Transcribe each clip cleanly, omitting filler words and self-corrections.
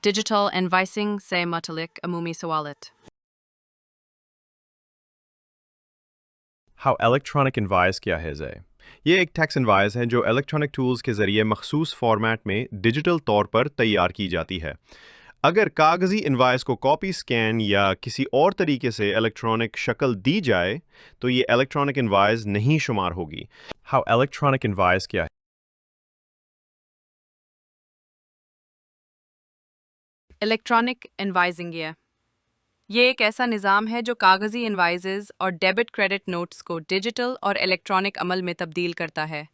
Digital invoicing से मुतल्लिक अमूमी सवालत। How electronic invoice क्या है ज़े? ये एक टैक्स इनवाइस है जो इलेक्ट्रॉनिक टूल्स के ज़रिए मखसूस फॉर्मेट में डिजिटल तौर पर तैयार की जाती है। अगर कागज़ी इनवाइस को कॉपी, स्कैन या किसी और तरीके से इलेक्ट्रॉनिक शक्ल दी जाए तो ये इलेक्ट्रॉनिक इनवाइस नहीं शुमार होगी। How electronic invoice क्या है? इलेक्ट्रॉनिक इनवॉइसिंग ये एक ऐसा निज़ाम है जो कागज़ी इनवाइसेस और डेबिट क्रेडिट नोट्स को डिजिटल और इलेक्ट्रॉनिक अमल में तब्दील करता है।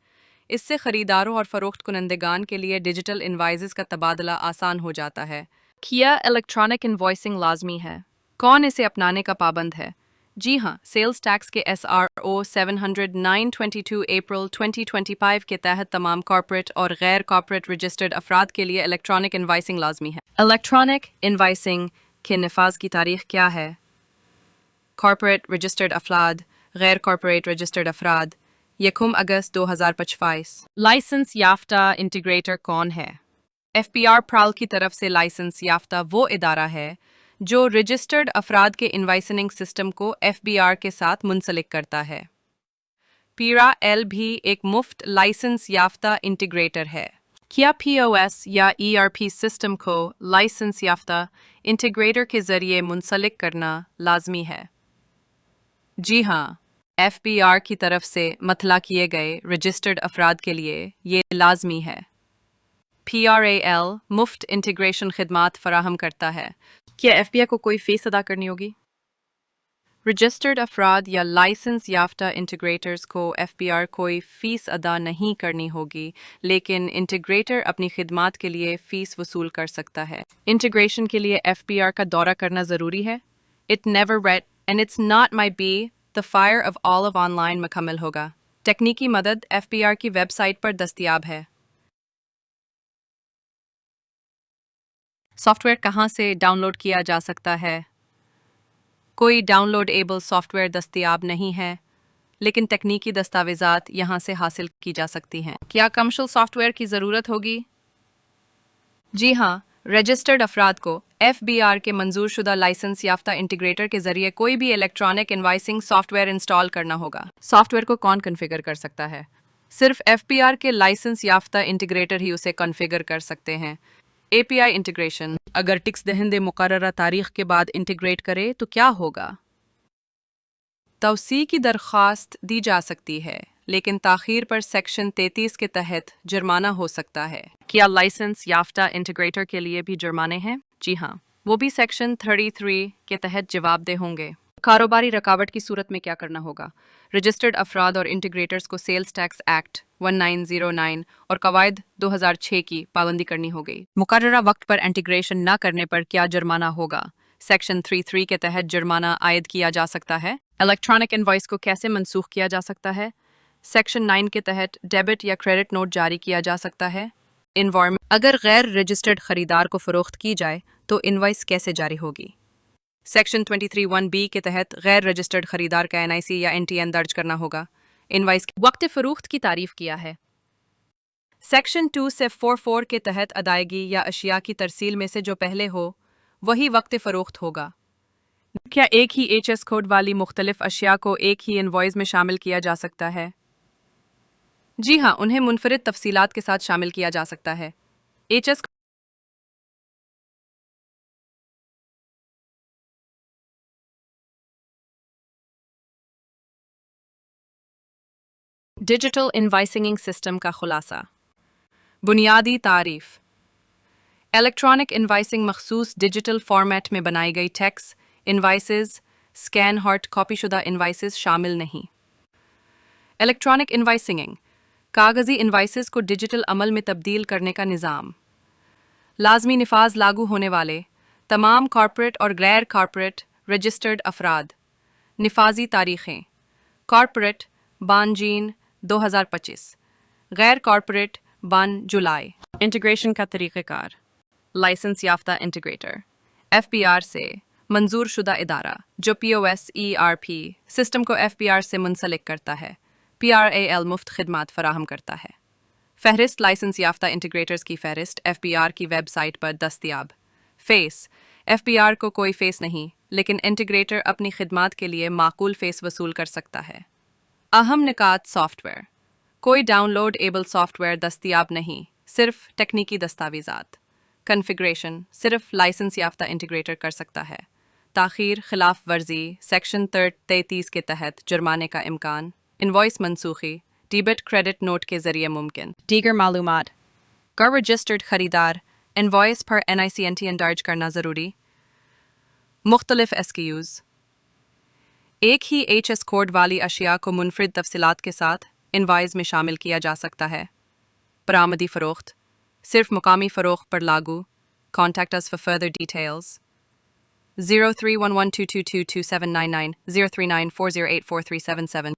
इससे ख़रीदारों और फ़रोख्त कुनंदगान के लिए डिजिटल इनवाइसेस का तबादला आसान हो जाता है। क्या इलेक्ट्रॉनिक इनवॉइसिंग लाजमी है? कौन इसे अपनाने का पाबंद है? जी हाँ, सेल्स टैक्स के SRO 700-922 अप्रैल 2025 के तहत तमाम कॉर्पोरेट और गैर कॉर्पोरेट रजिस्टर्ड अफराद के लिए इलेक्ट्रॉनिक इनवॉइसिंग लाजमी है। इलेक्ट्रॉनिक इनवॉइसिंग के नफाज की तारीख क्या है? कॉर्पोरेट रजिस्टर्ड अफराद, गैर कॉर्पोरेट रजिस्टर्ड अफराद, 1 अगस्त 2025। लाइसेंस याफ्ता इंटीग्रेटर कौन है? FBR प्राल की तरफ से लाइसेंस याफ्ता वो इदारा है जो रजिस्टर्ड अफराद के इनवाइसनिंग सिस्टम को FBR के साथ मुंसलिक करता है। PRAL भी एक मुफ्त लाइसेंस याफ्ता इंटीग्रेटर है। क्या POS या ERP सिस्टम को लाइसेंस याफ्ता इंटीग्रेटर के जरिए मुंसलिक करना लाजमी है? जी हाँ, FBR की तरफ से मतला किए गए रजिस्टर्ड अफराद के लिए ये लाजमी है। PRAL मुफ्त इंटीग्रेशन खिदमात फराहम करता है। क्या FBR को कोई फीस अदा करनी होगी? रजिस्टर्ड अफराद या लाइसेंस याफ्ता इंटीग्रेटर्स को FBR कोई फ़ीस अदा नहीं करनी होगी, लेकिन इंटीग्रेटर अपनी खिदमात के लिए फ़ीस वसूल कर सकता है। इंटीग्रेशन के लिए FBR का दौरा करना ज़रूरी है। It never read and it's not my be the fire of all of online मुकम्मल होगा। तकनीकी मदद FBR की वेबसाइट पर दस्तयाब है। सॉफ्टवेयर कहाँ से डाउनलोड किया जा सकता है? कोई डाउनलोडेबल सॉफ्टवेयर दस्तयाब नहीं है, लेकिन तकनीकी दस्तावेज़ात यहाँ से हासिल की जा सकती हैं। क्या कमर्शियल सॉफ्टवेयर की ज़रूरत होगी? जी हाँ, रजिस्टर्ड अफराद को FBR के मंजूर शुदा लाइसेंस याफ्ता इंटीग्रेटर के ज़रिए कोई भी इलेक्ट्रॉनिक इनवाइसिंग सॉफ्टवेयर इंस्टॉल करना होगा। सॉफ्टवेयर को कौन कॉन्फ़िगर कर सकता है? सिर्फ FBR के लाइसेंस याफ्ता इंटीग्रेटर ही उसे कॉन्फ़िगर कर सकते हैं। API इंटीग्रेशन अगर टिक्स दहिंदे मुकर्ररा तारीख के बाद इंटीग्रेट करे तो क्या होगा? तौसी की दरख्वास्त दी जा सकती है, लेकिन ताख़ीर पर सेक्शन 33 के तहत जुर्माना हो सकता है। क्या लाइसेंस याफ्ता इंटीग्रेटर के लिए भी जुर्माने हैं? जी हाँ, वो भी सेक्शन 33 के तहत जवाबदेह होंगे। कारोबारी रुकावट की सूरत में क्या करना होगा? रजिस्टर्ड अफराद और इंटीग्रेटर्स को सेल्स टैक्स एक्ट 1909 और कवायद 2006 की पाबंदी करनी होगी। मुकर्ररा वक्त पर इंटीग्रेशन न करने पर क्या जुर्माना होगा? सेक्शन 33 के तहत जुर्माना आयद किया जा सकता है। इलेक्ट्रॉनिक इनवॉइस को कैसे मनसूख किया जा सकता है? सेक्शन 9 के तहत डेबिट या क्रेडिट नोट जारी किया जा सकता है। इन्वायरमेंट अगर गैर रजिस्टर्ड खरीदार को फरोख्त की जाए तो इनवॉइस कैसे जारी होगी? सेक्शन 23(1)(b) के तहत गैर रजिस्टर्ड खरीदार का NIC या NTN दर्ज करना होगा। इनवाइस वक्त फ़रोख्त की तारीफ किया है। सेक्शन 2 से 44 के तहत अदायगी या अशिया की तरसील में से जो पहले हो वही वक्त फ़रोख्त होगा। क्या एक ही HS कोड वाली मुख्तलिफ अशिया को एक ही इनवॉइस में शामिल किया जा सकता है? जी हाँ, उन्हें मुनफरिद तफसीलात के साथ शामिल किया जा सकता है। HS डिजिटल इनवाइसिंग सिस्टम का खुलासा। बुनियादी तारीफ। इलेक्ट्रॉनिक इनवाइसिंग मखसूस डिजिटल फॉर्मेट में बनाई गई tax, invoices, scan hard copy शुदा इनवाइसेस शामिल नहीं। इलेक्ट्रॉनिक इनवाइसिंग कागज़ी इनवाइसेस को डिजिटल अमल में तब्दील करने का निज़ाम। लाजमी निफाज लागू होने वाले तमाम कॉर्पोरेट और गैर कॉर्पोरेट रजिस्टर्ड अफराद। निफाजी तारीखें। कॉर्पोरेट 22 जून 2025, गैर कॉर्पोरेट 22 जुलाई। इंटीग्रेशन का तरीक़ेकार। लाइसेंस याफ्ता इंटीग्रेटर FBR से मंजूर शुदा इदारा जो POS ERP सिस्टम को FBR से मुंसलिक करता है। PRAL मुफ्त खिदमात फराहम करता है। फहरिस्त लाइसेंस याफ्ता इंटीग्रेटर्स की फहरिस्त FBR की वेबसाइट पर दस्तयाब। फेस FBR को कोई फेस नहीं, लेकिन इंटीग्रेटर अपनी खिदमात के लिए माकूल फेस वसूल कर सकता है। अहम निकात सॉफ्टवेयर कोई डाउनलोड एबल सॉफ्टवेयर दस्तयाब नहीं, सिर्फ तकनीकी दस्तावेज़ात। कन्फिग्रेशन सिर्फ लाइसेंस याफ्ता इंटीग्रेटर कर सकता है। ताख़ीर खिलाफ वर्जी सेक्शन 33 के तहत जुर्माने का इम्कान। इनवॉइस मनसूखी डेबिट क्रेडिट नोट के ज़रिए मुमकिन। दीगर मालूमात गर रजिस्टर्ड खरीदार इनवॉइस पर NICNTN दर्ज करना ज़रूरी। मुख्तलिफ SKUs एक ही HS कोड वाली अशिया को मुनफरिद तफसीलात के साथ इनवॉइस में शामिल किया जा सकता है। बरामदी फ़रोख्त सिर्फ मुकामी फ़रोख्त पर लागू। Contact us for further details. 031122222799 03940844377